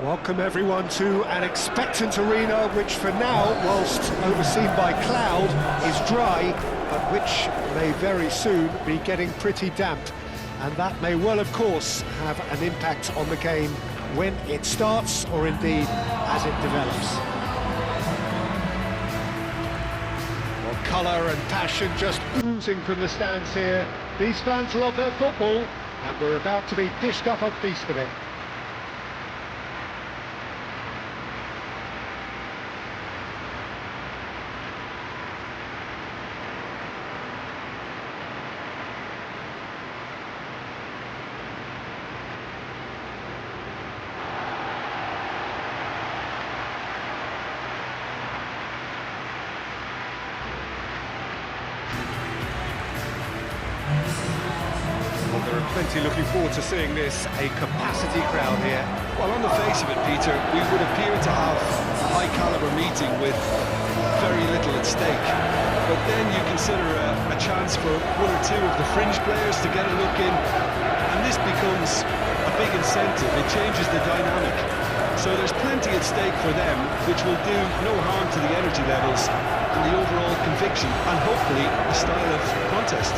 Welcome everyone to an expectant arena which for now, whilst overseen by cloud, is dry, but which may very soon be getting pretty damp. And that may well, of course, have an impact on the game when it starts, or indeed as it develops. Well, colour and passion just oozing from the stands here. These fans love their football, and we're about to be dished up a feast of it. There are plenty looking forward to seeing this, a capacity crowd here. Well, on the face of it, Peter, we would appear to have a high-caliber meeting with very little at stake. But then you consider a chance for one or two of the fringe players to get a look in, and this becomes a big incentive. It changes the dynamic. So there's plenty at stake for them, which will do no harm to the energy levels and the overall conviction, and hopefully the style of contest.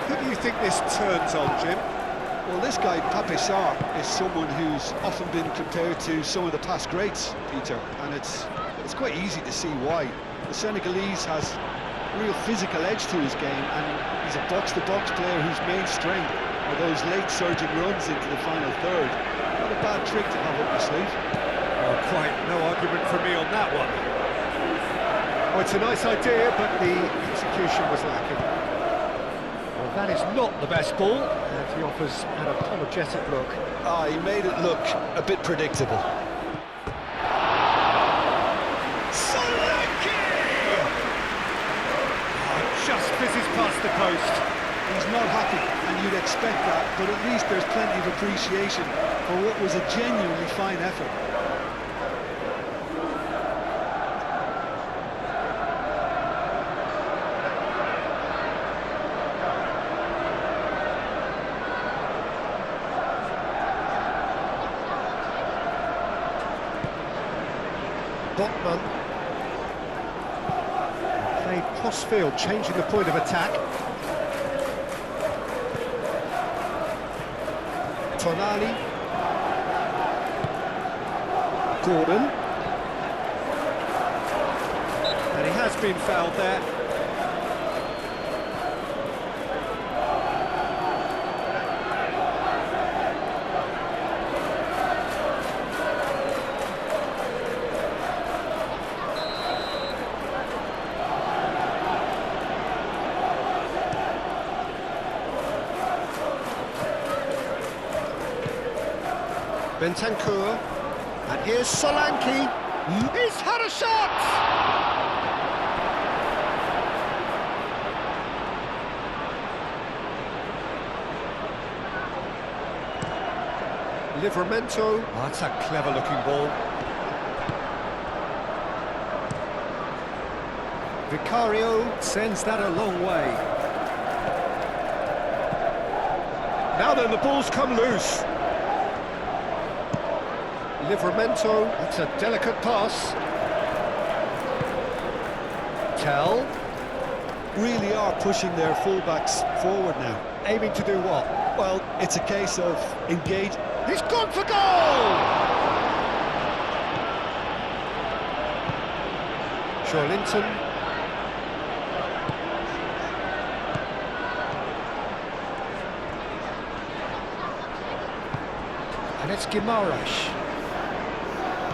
Who do you think this turns on, Jim? Well, this guy, Pape Sarr, is someone who's often been compared to some of the past greats, Peter, and it's quite easy to see why. The Senegalese has a real physical edge to his game, and he's a box-to-box player whose main strength are those late surging runs into the final third. Not a bad trick to have up your sleeve. Well, quite no argument from me on that one. Oh, it's a nice idea, but the execution was lacking. Well, that is not the best ball, and he offers an apologetic look. He made it look a bit predictable. Just fizzes past the post. He's not happy, and you'd expect that, but at least there's plenty of appreciation for what was a genuinely fine effort. Botman played cross-field, changing the point of attack. Tonali. Gordon. And he has been fouled there. Bentancur, and here's Solanke. He's had a shot! Livramento. Oh, that's a clever-looking ball. Vicario sends that a long way. Now then, the ball's come loose. Livramento, it's a delicate pass. Tell. Really are pushing their fullbacks forward now. Aiming to do what? Well, it's a case of engage. He's gone for goal! Linton. And it's Guimaraes.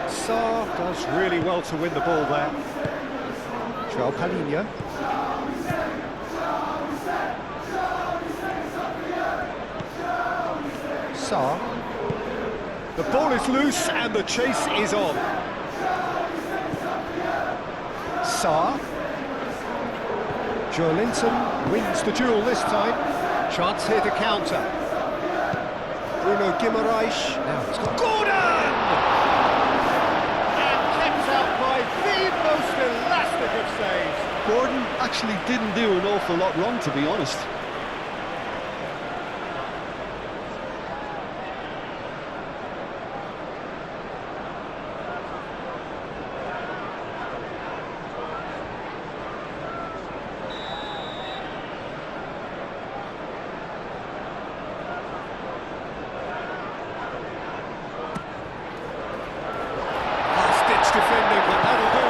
Sarr does really well to win the ball there. João Palhinha. Sarr. The ball is loose and the chase is on. Sarr. Linton wins the duel this time. Chance here to counter. Bruno Guimaraes. Now it's got Gordon! And kept out by the most elastic of saves. Gordon actually didn't do an awful lot wrong, to be honest. Defending, but that'll do.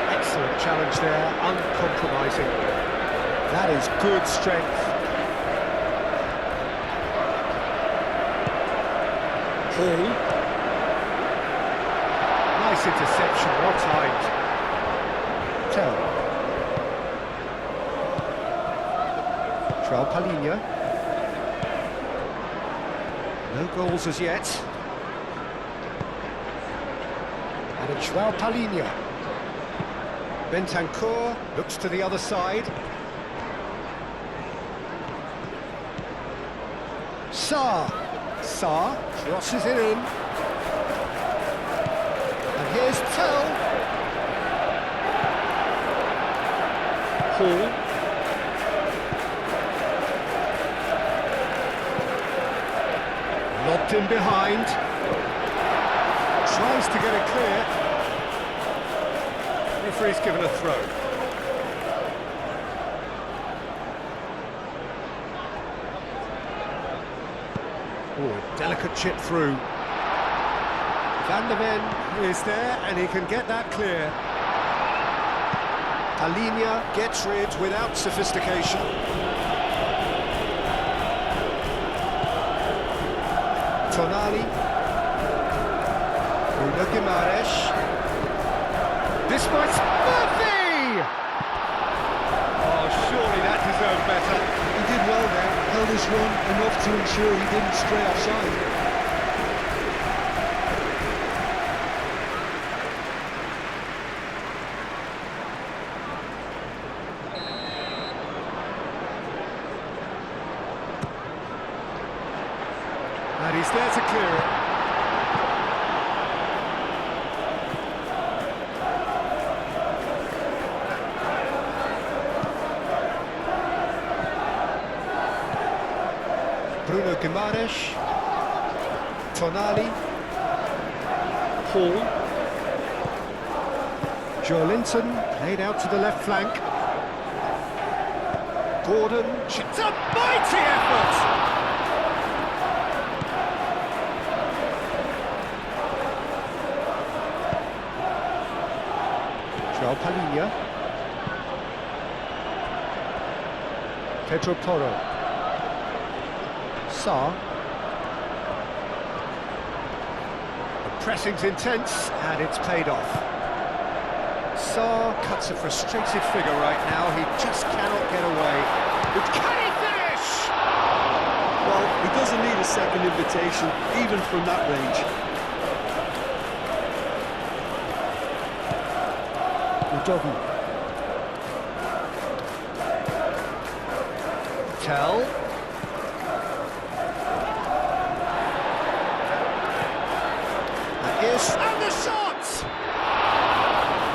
Excellent challenge there, uncompromising. That is good strength. Hall. Nice interception, well timed. Tell. João Palhinha. No goals as yet. And it's João Palhinha. Bentancur looks to the other side. Sarr crosses it in. Here's Tell. Hall. Lobbed in behind. Tries to get it clear. Referee's given a throw. Oh, delicate chip through. Van der Ven is there, and he can get that clear. Palhinha gets rid without sophistication. Tonali. Bruno Guimaraes. This might... Murphy! Oh, surely that deserved better. He did well there, held his run enough to ensure he didn't stray offside. And he's there to clear it. Bruno Guimaraes. Tonali. Hall. Joelinton played out to the left flank. Gordon. It's a mighty effort! João Palhinha. Pedro Porro. Sarr. The pressing's intense, and it's paid off. Sarr cuts a frustrated figure right now. He just cannot get away. But can he finish? Well, he doesn't need a second invitation, even from that range. Udogu. Tell. And the shot!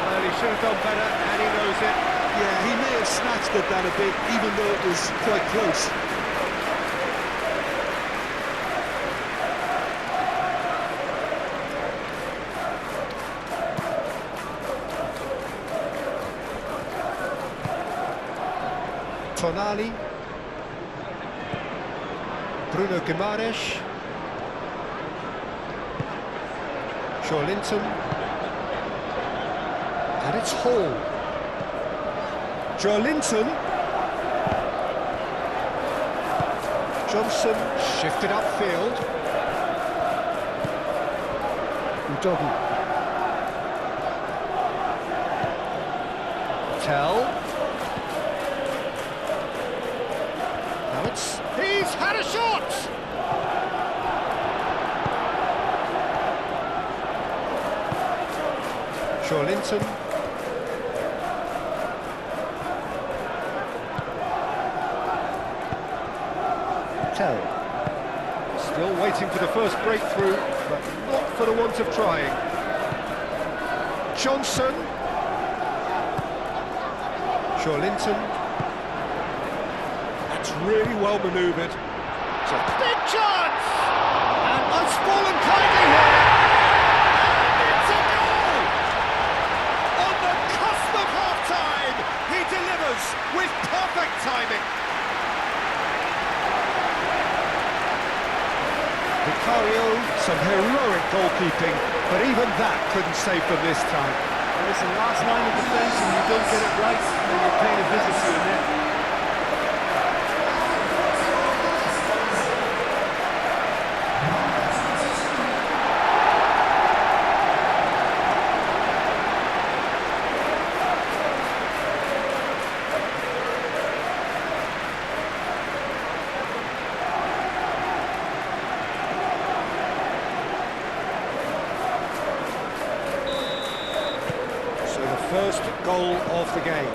Well, he should have done better, and he knows it. Yeah, he may have snatched at that a bit, even though it was quite close. Tonali. Bruno Guimaraes. Joelinton. And it's Hall. Joelinton. Johnson shifted upfield. Udogu. Tell. Now he's He's had a shot! Linton. Tell. Still waiting for the first breakthrough, but not for the want of trying. Johnson. Linton. That's really well manoeuvred. It's a big chance! And it's fallen kindly here. And it's a goal! On the cusp of half-time, he delivers with perfect timing. Vicario, some heroic goalkeeping, but even that couldn't save them this time. Well, it's the last line of defence, and you don't get it right, then you're paying a visit to your net. First goal of the game.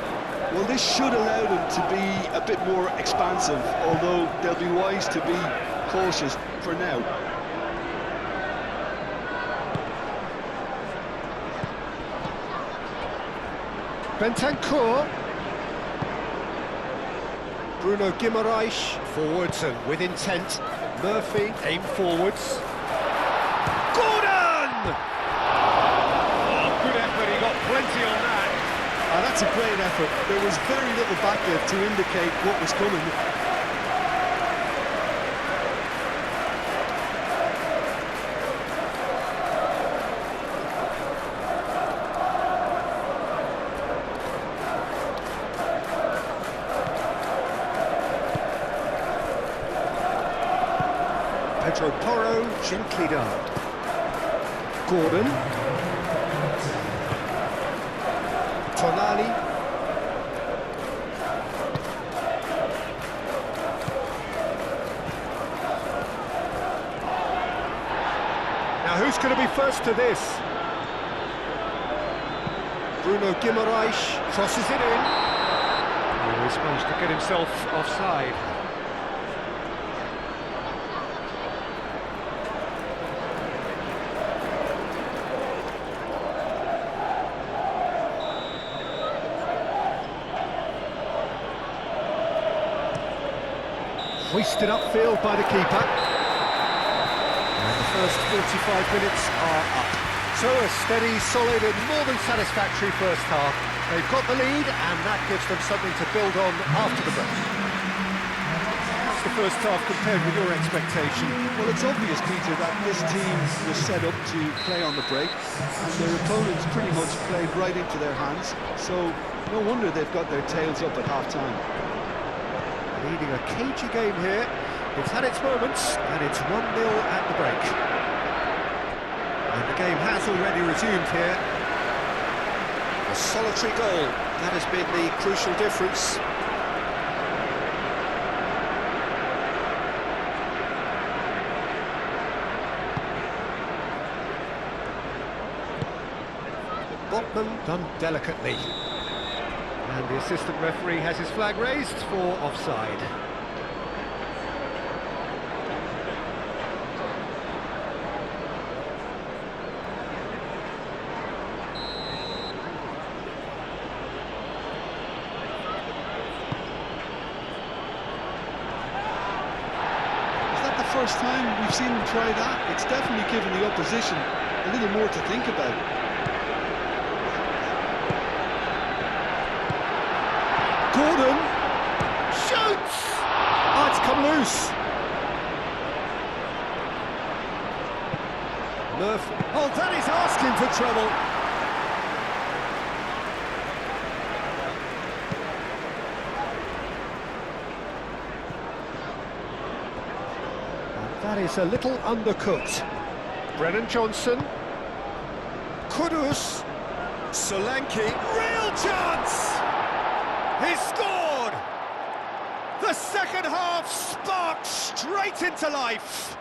Well, this should allow them to be a bit more expansive, although they'll be wise to be cautious for now. Bentancur. Bruno Guimaraes forwards and with intent. Murphy aim forwards. Gordon! Good effort, he got plenty on that. That's a great effort. There was very little back there to indicate what was coming. Pedro Porro, gently done. Gordon. Tonali. Now who's going to be first to this? Bruno Guimaraes crosses it in. Oh, he's managed to get himself offside. Hoisted upfield by the keeper. And the first 45 minutes are up. So a steady, solid and more than satisfactory first half. They've got the lead and that gives them something to build on after the break. How's the first half compared with your expectation? Well, it's obvious, Peter, that this team was set up to play on the break and their opponents pretty much played right into their hands. So no wonder they've got their tails up at half-time. Leading a cagey game here. It's had its moments, and it's 1-0 at the break. And the game has already resumed here. A solitary goal, that has been the crucial difference. Botman done delicately. And the assistant referee has his flag raised for offside. Is that the first time we've seen them try that? It's definitely given the opposition a little more to think about. Gordon shoots! Oh, it's come loose. Murphy. Oh, that is asking for trouble. And that is a little undercooked. Brennan Johnson. Kudus. Solanke. Real chance! He's scored! The second half sparks straight into life.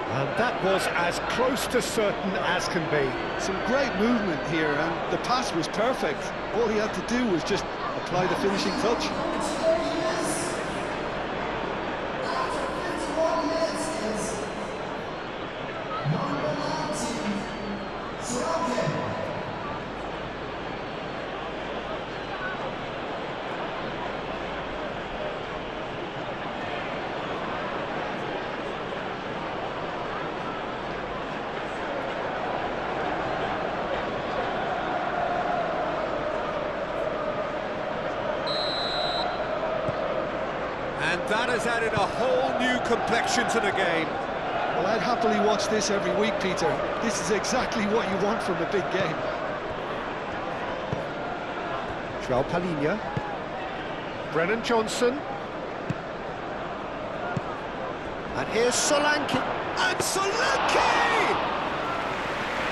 And that was as close to certain as can be. Some great movement here, and the pass was perfect. All he had to do was just apply the finishing touch. And that has added a whole new complexion to the game. Well, I'd happily watch this every week, Peter. This is exactly what you want from a big game. João Palhinha. Brennan Johnson. And here's Solanke. And Solanke!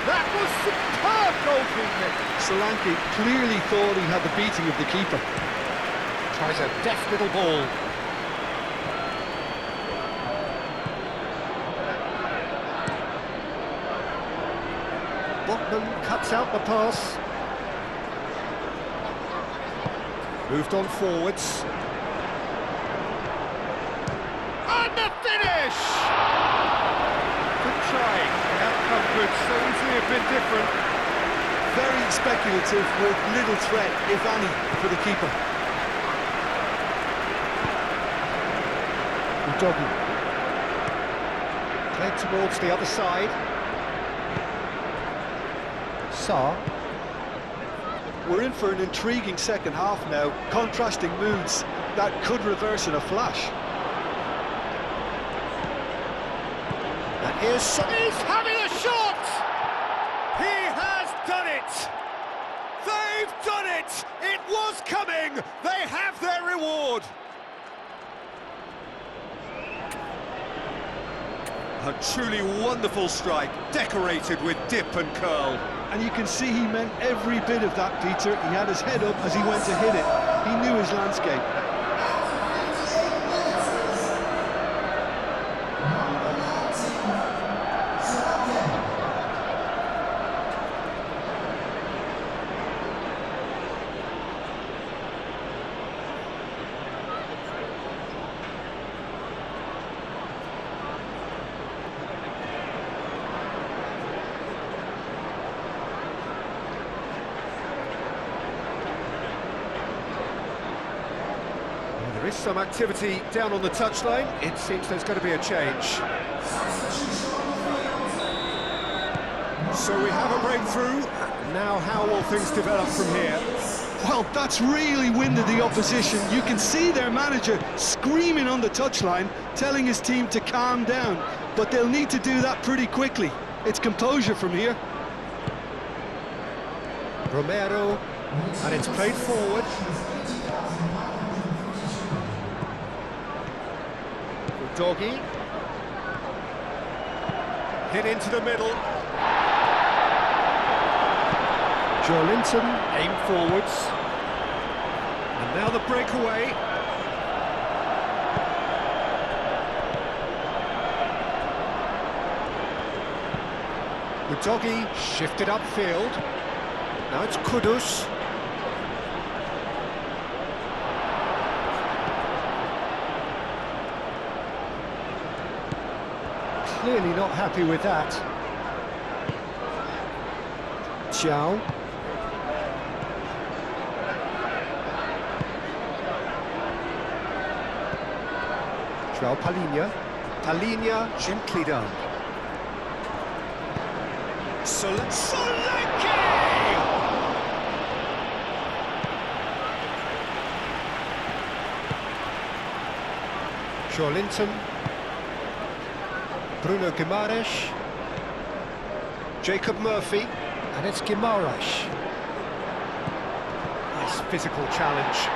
That was superb goalkeeping. Solanke clearly thought he had the beating of the keeper. Tries a deft little ball. Botman cuts out the pass. Moved on forwards. And the finish! Good try. The outcome could so easily have been different. Very speculative with little threat, if any, for the keeper. Udogi. Played towards the other side. Sarr. We're in for an intriguing second half now, contrasting moods that could reverse in a flash. And here's he's having a shot! He has done it! They've done it! It was coming! They have their reward! A truly wonderful strike, decorated with dip and curl. And you can see he meant every bit of that, Peter. He had his head up as he went to hit it. He knew his landscape. There is some activity down on the touchline. It seems there's going to be a change. So we have a breakthrough. Now how will things develop from here? Well, that's really winded the opposition. You can see their manager screaming on the touchline, telling his team to calm down. But they'll need to do that pretty quickly. It's composure from here. Romero, and it's played forward. Doggy. Hit into the middle. Joelinton aimed forwards. And now the breakaway. Udogi shifted upfield. Now it's Kudus. Clearly not happy with that. João. João Palhinha. Palhinha gently done. Solanke! Joelinton. Bruno Guimaraes, Jacob Murphy, and it's Guimaraes. Nice physical challenge.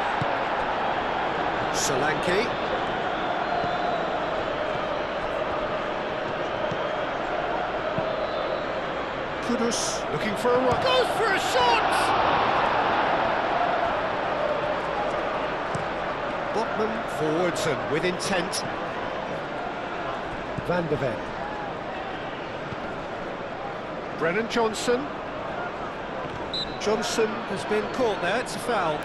Solanke. Kudus looking for a run. Goes for a shot! Chapman forwards and with intent. Van de Ven. Brennan Johnson. Johnson has been caught there, it's a foul.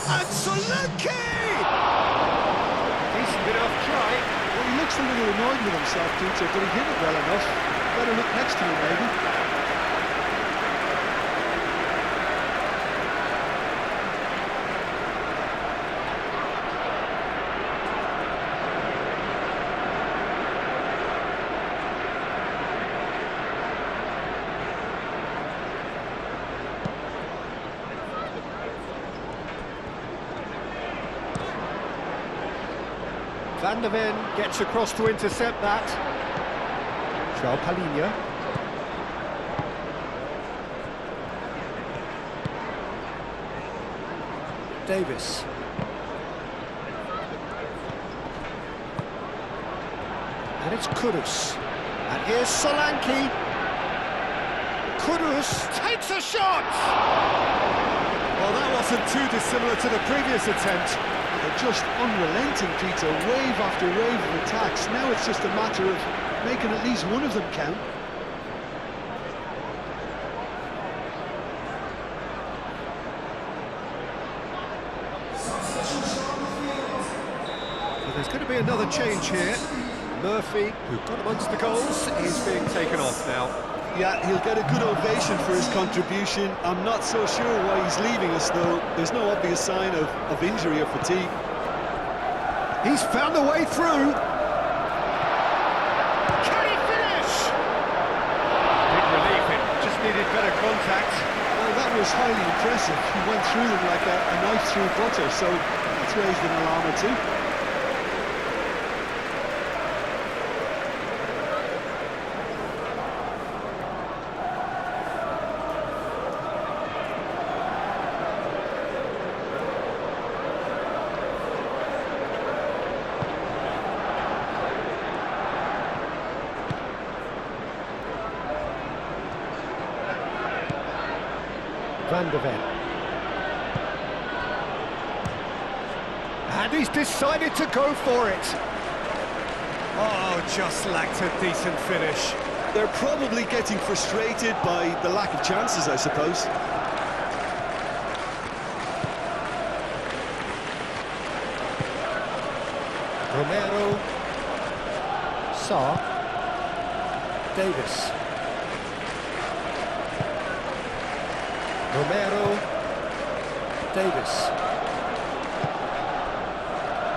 And Solanke! Decent bit off try. Well, he looks a little annoyed with himself, Peter, but he hit it well enough. Better look next to him, maybe. Van de Ven gets across to intercept that. João Palhinha. Davis. And it's Kudus. And here's Solanke. Kudus takes a shot! Well, that wasn't too dissimilar to the previous attempt. They're just unrelenting, Peter, wave after wave of attacks. Now it's just a matter of making at least one of them count. So there's going to be another change here. Murphy, who got amongst the goals, is being taken off now. Yeah, he'll get a good ovation for his contribution. I'm not so sure why he's leaving us, though. There's no obvious sign of injury or fatigue. He's found a way through. Can he finish? Big relief, it just needed better contact. Well, that was highly impressive. He went through them like a knife through butter, so that's raised an alarm or two. Van de Ven. And he's decided to go for it. Oh, just lacked a decent finish. They're probably getting frustrated by the lack of chances, I suppose. Romero. Sarr. Davis. Romero. Davis.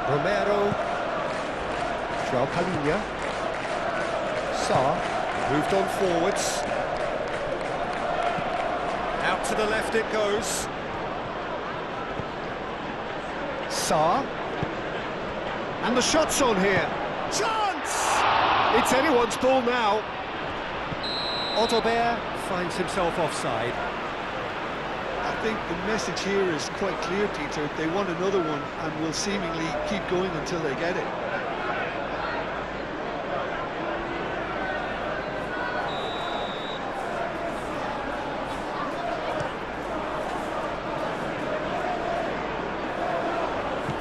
Romero. João Palhinha. Sarr. Moved on forwards. Out to the left it goes. Sarr. And the shot's on here. Chance! It's anyone's ball now. Otobert finds himself offside. I think the message here is quite clear, Peter. They want another one and will seemingly keep going until they get it.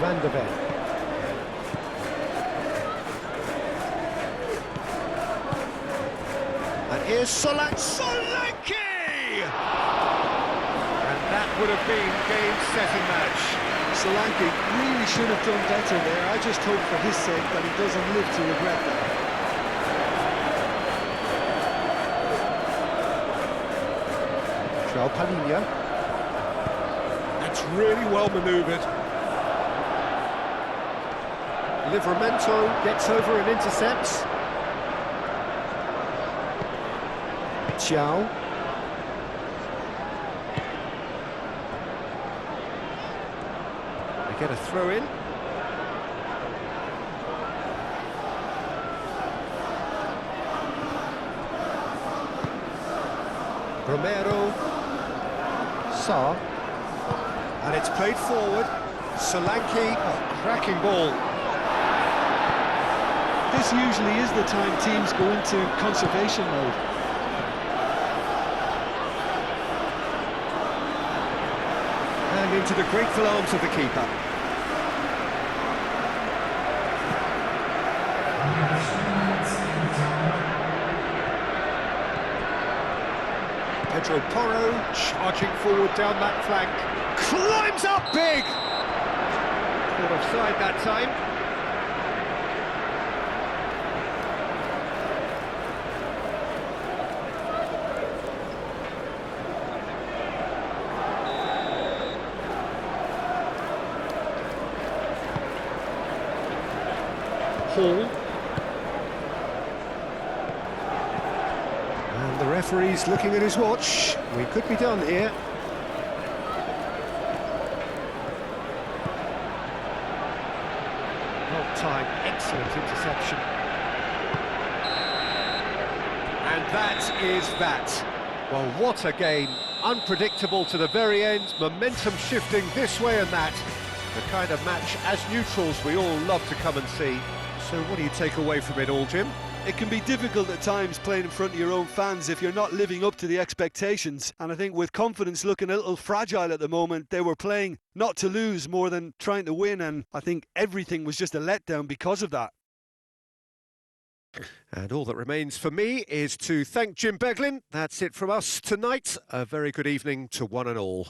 Van de Ven. And here's Solanke! And that would have been game, set and match. Solanke really should have done better there. I just hope for his sake that he doesn't live to regret that. João Palhinha. That's really well manoeuvred. Livramento gets over and intercepts. João. They get a throw in. Romero. Sarr. And it's played forward. Solanke, cracking ball. This usually is the time teams go into conservation mode. And into the grateful arms of the keeper. Pedro Porro charging forward down that flank. Climbs up big! Caught offside that time. Hall. And the referee's looking at his watch. We could be done here. Well timed, excellent interception. And that is that. Well, what a game. Unpredictable to the very end, momentum shifting this way and that. The kind of match, as neutrals, we all love to come and see. So what do you take away from it all, Jim? It can be difficult at times playing in front of your own fans if you're not living up to the expectations. And I think with confidence looking a little fragile at the moment, they were playing not to lose more than trying to win. And I think everything was just a letdown because of that. And all that remains for me is to thank Jim Beglin. That's it from us tonight. A very good evening to one and all.